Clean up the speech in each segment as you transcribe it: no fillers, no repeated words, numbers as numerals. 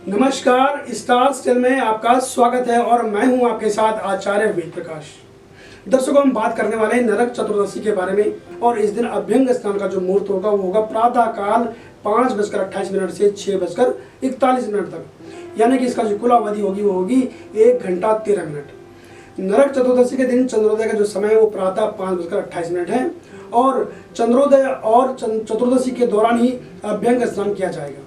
नमस्कार, star style में आपका स्वागत है और मैं हूं आपके साथ आचार्य वेद प्रकाश। दर्शकों, हम बात करने वाले हैं नरक चतुर्दशी के बारे में। और इस दिन अभ्यंग स्नान का जो मुहूर्त होगा वो होगा प्रातः काल 5:28 से 6:41 तक, यानी कि इसका जो कुल अवधि होगी वो होगी 1 घंटा 13 मिनट। नरक चतुर्दशी के दिन चंद्रोदय का जो समय है वो प्रातः 5:28 है और चंद्रोदय और चतुर्दशी के दौरान ही अभ्यंग स्नान किया जाएगा।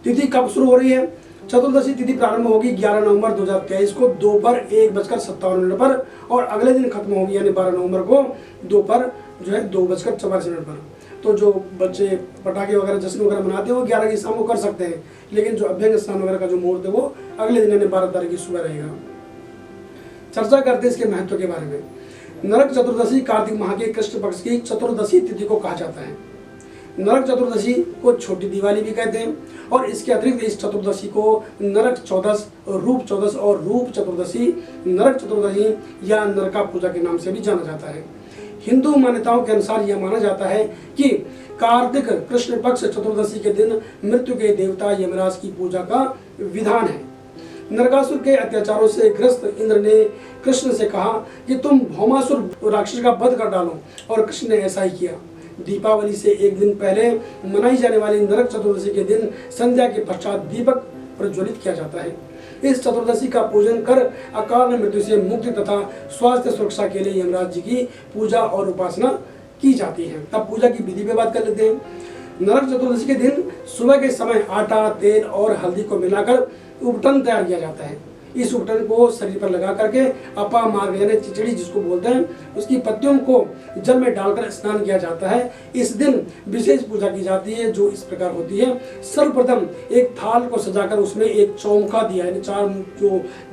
तिथि कब शुरू हो रही है? चतुर्दशी तिथि प्रारंभ होगी 11 नवंबर 2023 को दोपहर 1:57 पर और अगले दिन खत्म होगी यानी 12 नवंबर को दोपहर जो है 2:44 पर। तो जो बच्चे पटाखे वगैरह जश्न वगैरह मनाते हैं वो 11 की शाम को कर सकते हैं, लेकिन जो अभ्यंग स्नान वगैरह का जो मुहूर्त है वो अगले दिन यानी 12 तारीख की सुबह रहेगा। चर्चा करते हैं इसके महत्व के बारे में। नरक चतुर्दशी कार्तिक माह के कृष्ण पक्ष की चतुर्दशी तिथि को कहा जाता है। नरक चतुर्दशी को छोटी दिवाली भी कहते हैं और इसके अतिरिक्त इस चतुर्दशी को नरक चौदस, रूप चौदस और रूप चतुर्दशी, नरक चतुर्दशी या नरका पूजा के नाम से भी जाना जाता है। हिंदू मान्यताओं के अनुसार यह माना जाता है कि कार्तिक कृष्ण पक्ष चतुर्दशी के दिन मृत्यु के देवता यमराज की पूजा का विधान है। नरकासुर के अत्याचारों से ग्रस्त इंद्र ने कृष्ण से कहा कि तुम भौमासुर राक्षस का वध कर डालो और कृष्ण ने ऐसा ही किया। दीपावली से एक दिन पहले मनाई जाने वाली नरक चतुर्दशी के दिन संध्या के पश्चात दीपक प्रज्वलित किया जाता है। इस चतुर्दशी का पूजन कर अकाल मृत्यु से मुक्ति तथा स्वास्थ्य सुरक्षा के लिए यमराज जी की पूजा और उपासना की जाती है। अब पूजा की विधि पे बात कर लेते हैं। नरक चतुर्दशी के दिन सुबह के समय आटा, तेल और हल्दी को मिलाकर उपटन तैयार किया जाता है। इस उपटन को शरीर पर लगा करके अपा मार्ग यानी चिचड़ी जिसको बोलते हैं, उसकी पत्तियों को जल में डालकर स्नान किया जाता है। इस दिन विशेष पूजा की जाती है जो इस प्रकार होती है। सर्वप्रथम एक थाल को सजाकर उसमें एक चौमुखा दिया यानी 4 जो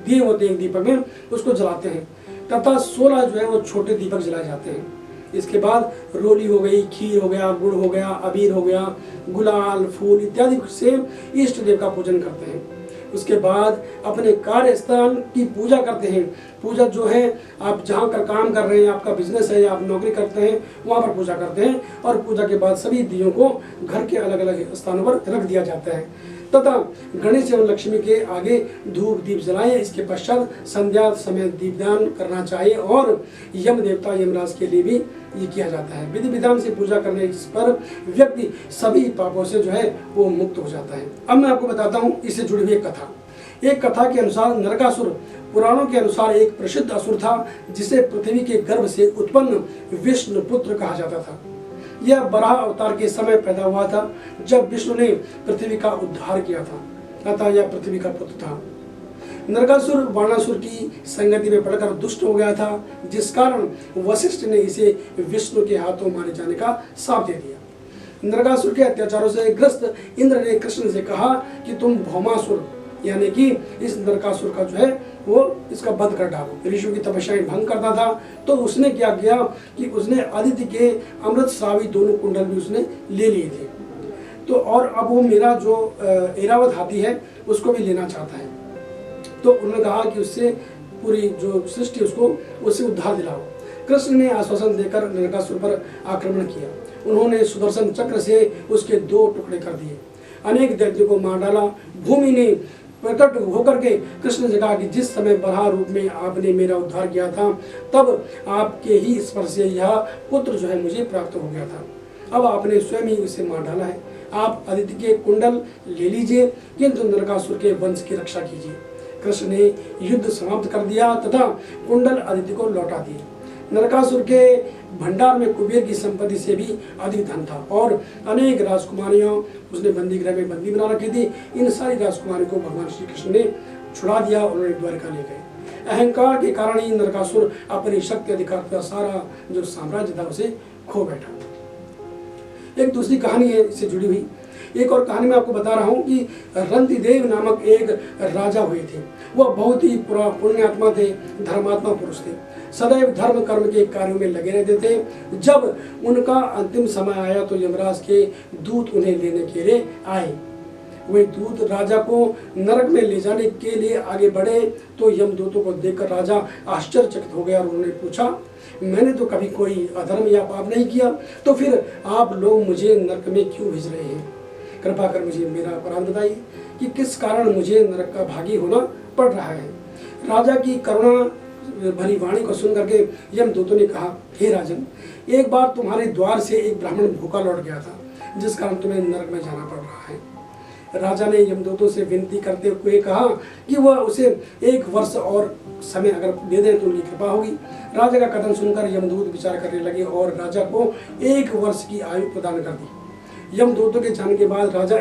दिए होते हैं एक दीपक में, उसको जलाते हैं तथा 16 जो है वो छोटे दीपक जलाए जाते हैं। इसके बाद रोली हो गई, खीर हो गया, गुड़ हो गया, अबीर हो गया, गुलाल, फूल इत्यादि से इष्ट देव का पूजन करते हैं। उसके बाद अपने कार्यस्थान की पूजा करते हैं। पूजा जो है आप जहाँ कर काम कर रहे हैं, आपका बिजनेस है या आप नौकरी करते हैं, वहाँ पर पूजा करते हैं और पूजा के बाद सभी दियों को घर के अलग अलग स्थानों पर रख दिया जाता है तथा गणेश एवं लक्ष्मी के आगे धूप दीप जलाएं। इसके पश्चात संध्या समय दीपदान करना चाहिए और यम देवता यमराज के लिए भी ये किया जाता है। विधि विधान से पूजा करने पर व्यक्ति सभी पापों से जो है वो मुक्त हो जाता है। अब मैं आपको बताता हूँ इससे जुड़ी हुई एक कथा। एक कथा के अनुसार नरकासुर पुराणों के अनुसार एक प्रसिद्ध असुर था जिसे पृथ्वी के गर्भ से उत्पन्न विष्णु पुत्र कहा जाता था। यह बराह अवतार के समय पैदा हुआ था जब विष्णु ने पृथ्वी का उद्धार किया था, अतः यह पृथ्वी का पुत्र था। नरकासुर बाणासुर की संगति में पड़कर दुष्ट हो गया था, जिस कारण वशिष्ठ ने इसे विष्णु के हाथों मारे जाने का शाप दे दिया। नरकासुर के अत्याचारों से ग्रस्त इंद्र ने कृष्ण से कहा कि तुम भौमासुर यानी कि इस नरकासुर का जो है वो इसका वध कर डालो। ऋषियों की तपस्याएं भंग करता था तो उसने क्या किया कि उसने आदित्य के अमृत श्रावी दोनों कुंडल भी उसने ले लिए थे। तो और अब वो मेरा जो ऐरावत हाथी है उसको भी लेना चाहता है। तो उन्होंने कहा कि उससे पूरी जो सृष्टि उससे उद्धार दिलाओ। कृष्ण ने आश्वासन देकर नरकासुर पर आक्रमण किया। उन्होंने सुदर्शन चक्र से उसके 2 टुकड़े कर दिए, अनेक दैत्यों को मार डाला। भूमि ने प्रकट होकर के कृष्ण से कहा कि जिस समय बराह रूप में आपने मेरा उद्धार किया था तब आपके ही स्पर्श से यह पुत्र जो है मुझे प्राप्त हो गया था। अब आपने स्वयं ही इसे मार डाला है। आप आदित्य के कुंडल ले लीजिए किंतु नरकासुर के वंश की रक्षा कीजिए। कृष्ण ने युद्ध समाप्त कर दिया तथा कुंडल आदित्य को लौटा दिए। नरकासुर के भंडार में कुबेर की संपत्ति से भी अधिक धन था और अनेक राजकुमारियों उसने बंदी गृह में बंदी बना रखी थी। इन सारी राजकुमारियों को भगवान श्री कृष्ण ने छुड़ा दिया और उन्हें द्वारका ले गए। अहंकार के कारण ही नरकासुर अपनी शक्ति अधिकार का सारा जो साम्राज्य था उसे खो बैठा। एक दूसरी कहानी है इससे जुड़ी हुई। एक और कहानी मैं आपको बता रहा हूँ कि रंतिदेव नामक एक राजा हुए थे। वह बहुत ही पुण्यात्मा थे, धर्मात्मा पुरुष थे। सदैव धर्म कर्म के कार्यों में लगे रहते थे। जब उनका अंतिम समय आया तो यमराज के दूत उन्हें लेने के लिए आए। वे दूत राजा को नरक में ले जाने के लिए आगे बढ़े तो यमदूतों को देखकर राजा आश्चर्यचकित हो गया और उन्होंने पूछा, मैंने तो कभी कोई अधर्म या पाप नहीं किया, तो फिर आप लोग मुझे नरक में क्यों भेज रहे हैं? कृपा कर मुझे मेरा अपराध बताइए कि किस कारण मुझे नरक का भागी होना पड़ रहा है। राजा की करुणा भरी वाणी को सुन करके यमदूतों ने कहा, हे राजन, एक बार तुम्हारे द्वार से एक ब्राह्मण भूखा लौट गया था, जिस कारण तुम्हें नरक में जाना पड़ रहा है। राजा ने यमदूतों से विनती करते हुए कहा कि वह उसे 1 वर्ष और समय अगर दे दें तो उनकी कृपा होगी। राजा का कथन सुनकर यमदूत विचार करने लगे और राजा को 1 वर्ष की आयु प्रदान कर दी। यमदूतों के जाने के बाद राजा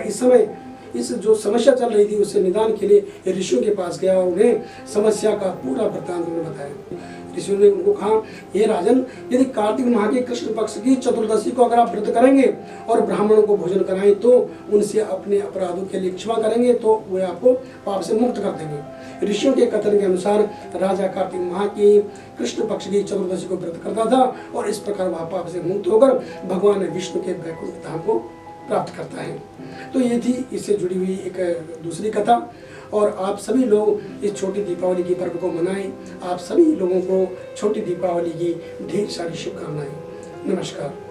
इस जो समस्या चल रही थी उससे निदान के लिए ऋषियों के पास गया और उन्हें समस्या का पूरा वृत्तांत उन्हें बताया। ऋषियों ने उनको कहा, हे राजन, यदि कार्तिक माह के कृष्ण पक्ष की चतुर्दशी को अगर आप व्रत करेंगे और ब्राह्मणों को भोजन कराएं तो उनसे अपने अपराधों के लिए क्षमा करेंगे तो वे आपको पाप से मुक्त कर देंगे। ऋषियों के कथन के अनुसार राजा कार्तिक माह की कृष्ण पक्ष की चतुर्दशी को व्रत करता था और इस प्रकार वह पाप से मुक्त होकर भगवान विष्णु के वैकुंठ धाम को प्राप्त करता है। तो ये थी इससे जुड़ी हुई एक दूसरी कथा। और आप सभी लोग इस छोटी दीपावली की पर्व को मनाएं। आप सभी लोगों को छोटी दीपावली की ढेर सारी शुभकामनाएं। नमस्कार।